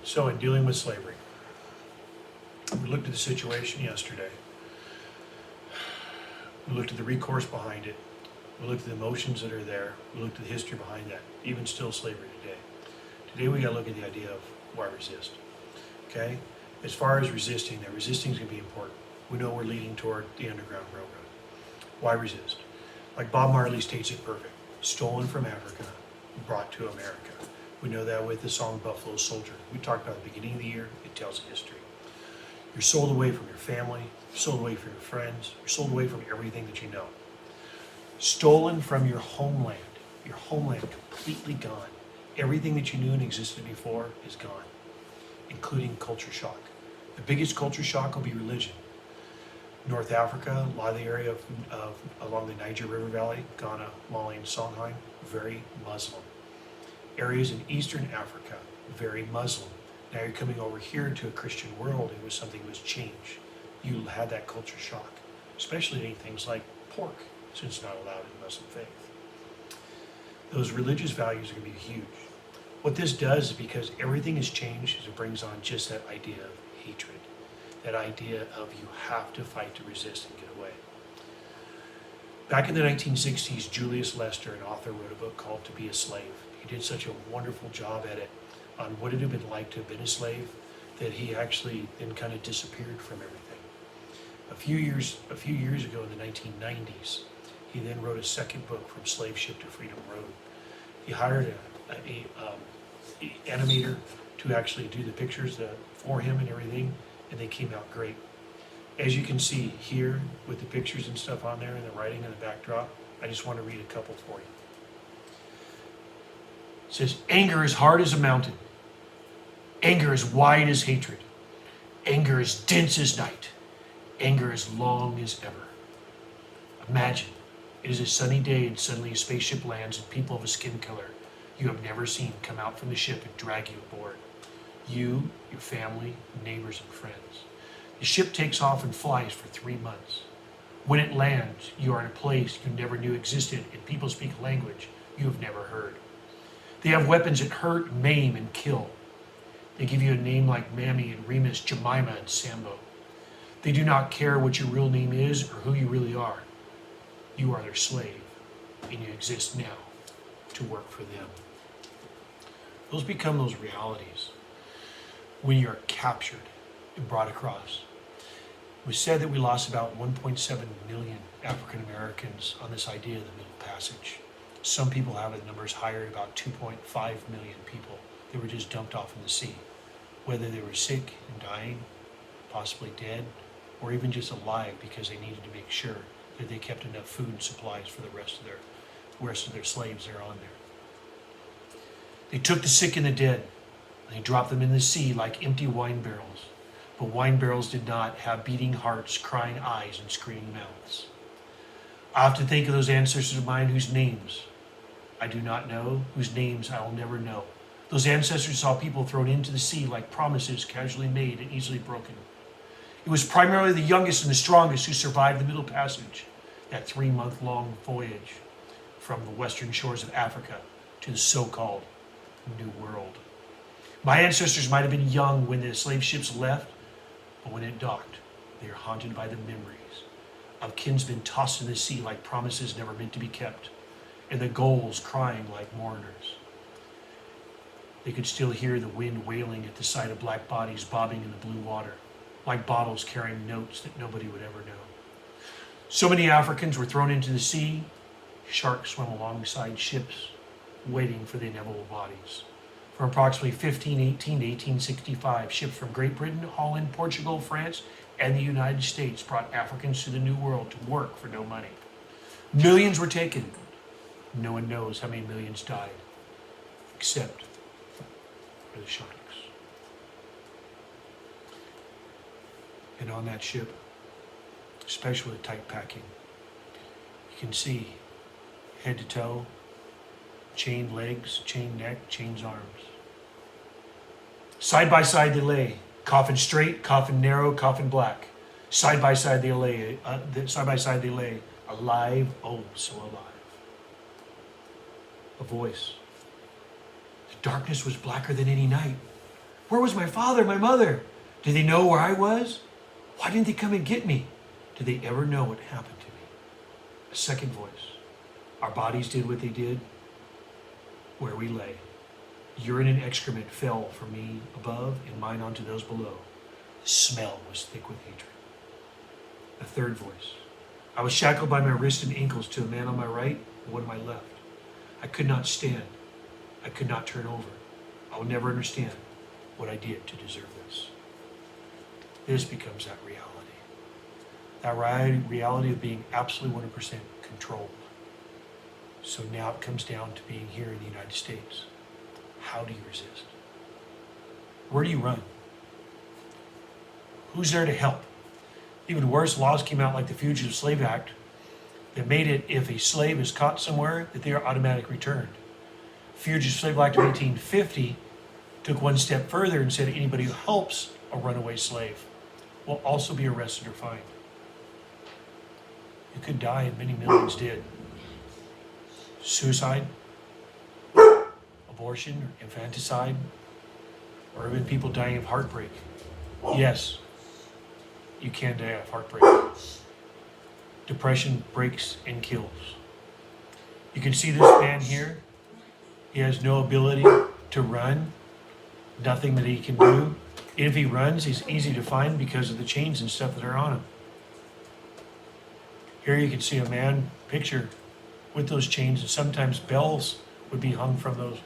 So in dealing with slavery, we looked at the situation yesterday. We looked at the recourse behind it. We looked at the emotions that are there. We looked at the history behind that, even still slavery today. Today we got to look at the idea of why resist. Okay? As far as resisting, that resisting is going to be important. We know we're leading toward the Underground Railroad. Why resist? Like Bob Marley states it perfect. Stolen from Africa, brought to America. We know that with the song Buffalo Soldier. We talked about at the beginning of the year. It tells a history. You're sold away from your family. You're sold away from your friends. You're sold away from everything that you know. Stolen from your homeland. Your homeland completely gone. Everything that you knew and existed before is gone, including culture shock. The biggest culture shock will be religion. North Africa, a lot of the area along the Niger River Valley, Ghana, Mali, and Songhai, very Muslim. Areas in Eastern Africa, very Muslim. Now you're coming over here to a Christian world, it was something that was changed. You had that culture shock, especially eating things like pork, since it's not allowed in Muslim faith. Those religious values are going to be huge. What this does is because everything has changed, is it brings on just that idea of hatred, that idea of you have to fight to resist and get away. Back in the 1960s, Julius Lester, an author, wrote a book called To Be a Slave. He did such a wonderful job at it on what it had been like to have been a slave that he actually then kind of disappeared from everything. A few years ago in the 1990s, he then wrote a second book, From Slave Ship to Freedom Road. He hired a animator to actually do the pictures for him and everything, and they came out great. As you can see here with the pictures and stuff on there and the writing and the backdrop, I just want to read a couple for you. It says, anger is hard as a mountain. Anger is wide as hatred. Anger is dense as night. Anger as long as ever. Imagine, it is a sunny day and suddenly a spaceship lands and people of a skin color you have never seen come out from the ship and drag you aboard. You, your family, neighbors, and friends. The ship takes off and flies for 3 months. When it lands, you are in a place you never knew existed and people speak a language you have never heard. They have weapons that hurt, maim, and kill. They give you a name like Mammy and Remus, Jemima, and Sambo. They do not care what your real name is or who you really are. You are their slave, and you exist now to work for them. Those become those realities when you're captured and brought across. It was said that we lost about 1.7 million African Americans on this idea of the Middle Passage. Some people have the numbers higher at about 2.5 million people that were just dumped off in the sea, whether they were sick and dying, possibly dead, or even just alive because they needed to make sure that they kept enough food and supplies for the rest of their slaves that are on there. They took the sick and the dead, and they dropped them in the sea like empty wine barrels. But wine barrels did not have beating hearts, crying eyes, and screaming mouths. I often think of those ancestors of mine whose names I do not know, whose names I will never know. Those ancestors saw people thrown into the sea like promises casually made and easily broken. It was primarily the youngest and the strongest who survived the Middle Passage, that 3-month-long voyage from the western shores of Africa to the so-called New World. My ancestors might have been young when the slave ships left, but when it docked, they are haunted by the memories of kinsmen tossed in the sea like promises never meant to be kept, and the gulls crying like mourners. They could still hear the wind wailing at the sight of black bodies bobbing in the blue water, like bottles carrying notes that nobody would ever know. So many Africans were thrown into the sea. Sharks swam alongside ships, waiting for the inevitable bodies. From approximately 1518 to 1865, ships from Great Britain, Holland, Portugal, France, and the United States brought Africans to the New World to work for no money. Millions were taken. No one knows how many millions died, except for the sharks. And on that ship, especially with tight packing, you can see head to toe, chained legs, chained neck, chained arms. Side by side they lay, coffin straight, coffin narrow, coffin black. Side by side they lay, alive, oh so alive. A voice. The darkness was blacker than any night. Where was my father, my mother? Did they know where I was? Why didn't they come and get me? Did they ever know what happened to me? A second voice. Our bodies did what they did where we lay. Urine and excrement fell from me above and mine onto those below. The smell was thick with hatred. A third voice. I was shackled by my wrists and ankles to a man on my right and one on my left. I could not stand. I could not turn over. I will never understand what I did to deserve this. This becomes that reality. That reality of being absolutely 100% controlled. So now it comes down to being here in the United States. How do you resist? Where do you run? Who's there to help? Even worse, laws came out like the Fugitive Slave Act that made it if a slave is caught somewhere that they are automatically returned. Fugitive Slave Act of 1850 took one step further and said anybody who helps a runaway slave will also be arrested or fined. You could die, and many millions did. Suicide, abortion, or infanticide, or even people dying of heartbreak. Yes, you can die of heartbreak. Depression breaks and kills. You can see this man here. He has no ability to run, nothing that he can do. If he runs, he's easy to find because of the chains and stuff that are on him. Here you can see a man picture with those chains, and sometimes bells would be hung from those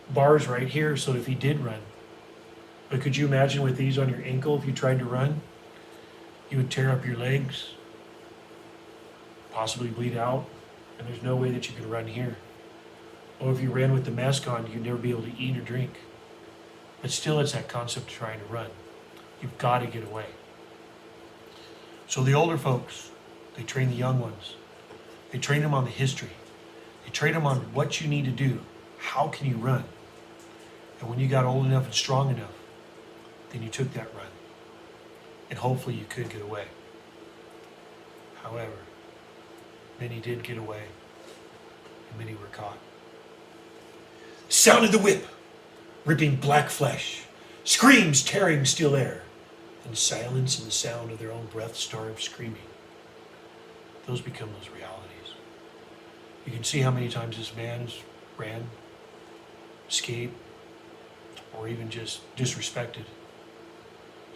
bars right here so if he did run. But could you imagine with these on your ankle, if you tried to run, you would tear up your legs, possibly bleed out, and there's no way that you could run here. Or if you ran with the mask on, you'd never be able to eat or drink. But still, it's that concept of trying to run. You've got to get away. So the older folks, they train the young ones. They train them on the history. They train them on what you need to do. How can you run? And when you got old enough and strong enough, then you took that run. And hopefully you could get away. However, many did get away, and many were caught. Sound of the whip, ripping black flesh, screams tearing still air, and silence and the sound of their own breath-starved screaming. Those become those realities. You can see how many times this man ran, escaped, or even just disrespected.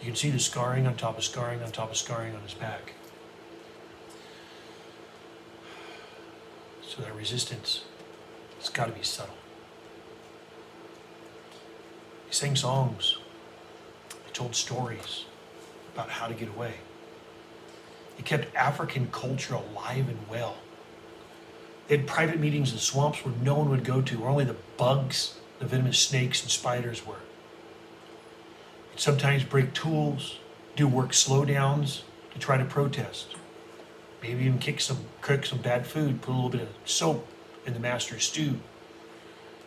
You can see the scarring on top of scarring on top of scarring on his back. So that resistance, it's got to be subtle. They sang songs. They told stories about how to get away. They kept African culture alive and well. They had private meetings in swamps where no one would go to, where only the bugs, the venomous snakes, and spiders were. They'd sometimes break tools, do work slowdowns to try to protest. Maybe even cook some bad food, put a little bit of soap in the master's stew.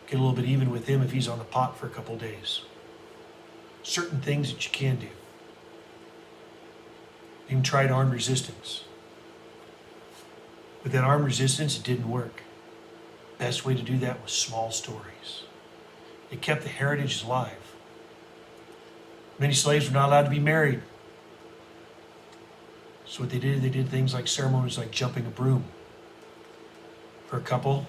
Get a little bit even with him if he's on the pot for a couple days. Certain things that you can do. Even tried armed resistance. With that armed resistance, it didn't work. Best way to do that was small stories. It kept the heritage alive. Many slaves were not allowed to be married. So what they did things like ceremonies like jumping a broom. For a couple,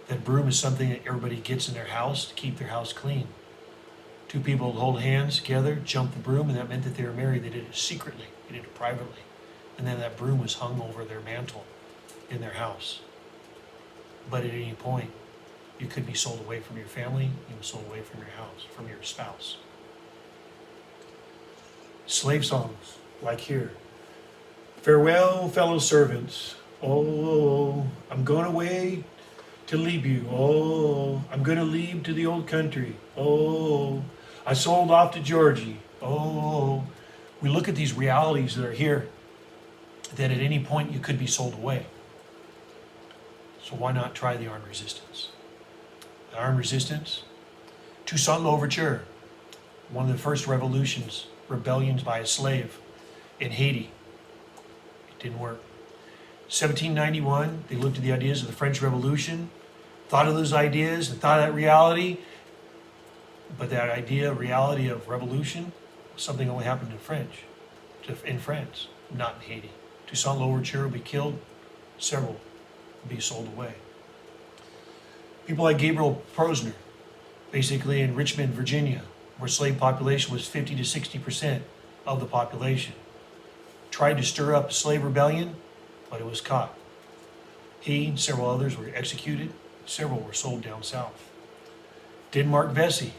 that broom is something that everybody gets in their house to keep their house clean. Two people would hold hands together, jump the broom, and that meant that they were married. They did it secretly. They did it privately. And then that broom was hung over their mantle in their house. But at any point, you could be sold away from your family, you were sold away from your house, from your spouse. Slave songs, like here. Farewell, fellow servants. Oh, I'm going away to leave you. Oh, I'm going to leave to the old country. Oh, I sold off to Georgie. Oh, we look at these realities that are here, that at any point you could be sold away. So why not try the armed resistance? The armed resistance, Toussaint Louverture, one of the first rebellions by a slave in Haiti. It didn't work. 1791, they looked at the ideas of the French Revolution, thought of those ideas and thought of that reality, But that idea, reality of revolution, something only happened in France, not in Haiti. Toussaint Louverture will be killed, several will be sold away. People like Gabriel Prosner, basically in Richmond, Virginia, where slave population was 50 to 60% of the population, tried to stir up a slave rebellion, but it was caught. He and several others were executed, several were sold down south. Denmark Vesey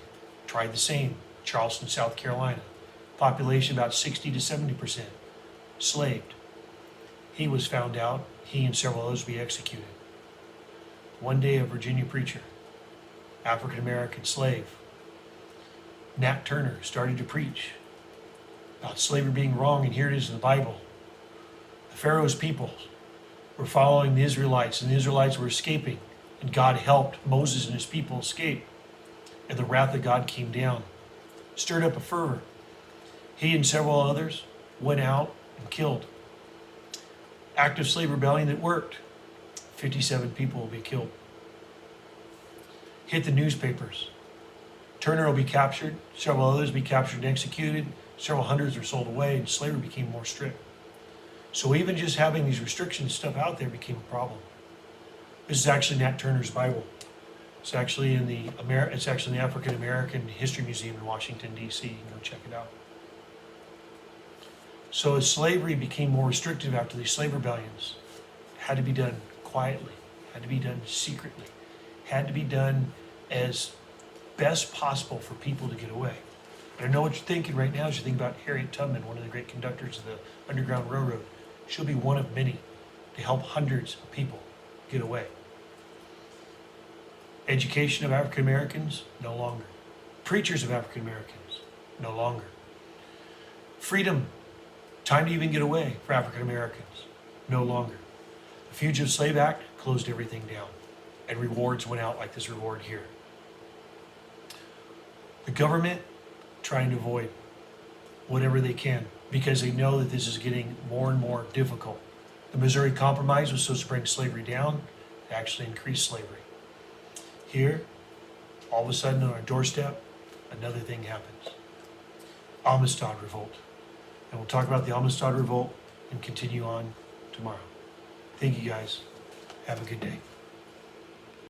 tried the same, Charleston, South Carolina, population about 60 to 70%, slaved. He was found out, he and several others were executed. One day, a Virginia preacher, African American slave, Nat Turner, started to preach about slavery being wrong, and here it is in the Bible. The Pharaoh's people were following the Israelites, and the Israelites were escaping, and God helped Moses and his people escape. And the wrath of God came down, stirred up a fervor. He and several others went out and killed. Active slave rebellion that worked. 57 people will be killed. Hit the newspapers. Turner will be captured, several others will be captured and executed, several hundreds were sold away, and slavery became more strict. So even just having these restrictions stuff out there became a problem. This is actually Nat Turner's Bible. It's actually in the African American History Museum in Washington, D.C. You can go check it out. So as slavery became more restrictive after these slave rebellions, it had to be done quietly, had to be done secretly, had to be done as best possible for people to get away. But I know what you're thinking right now as you think about Harriet Tubman, one of the great conductors of the Underground Railroad. She'll be one of many to help hundreds of people get away. Education of African Americans, no longer. Preachers of African Americans, no longer. Freedom, time to even get away for African Americans, no longer. The Fugitive Slave Act closed everything down, and rewards went out like this reward here. The government trying to avoid whatever they can because they know that this is getting more and more difficult. The Missouri Compromise was supposed to bring slavery down, it actually increased slavery. Here, all of a sudden on our doorstep, another thing happens. Amistad Revolt. And we'll talk about the Amistad Revolt and continue on tomorrow. Thank you guys. Have a good day.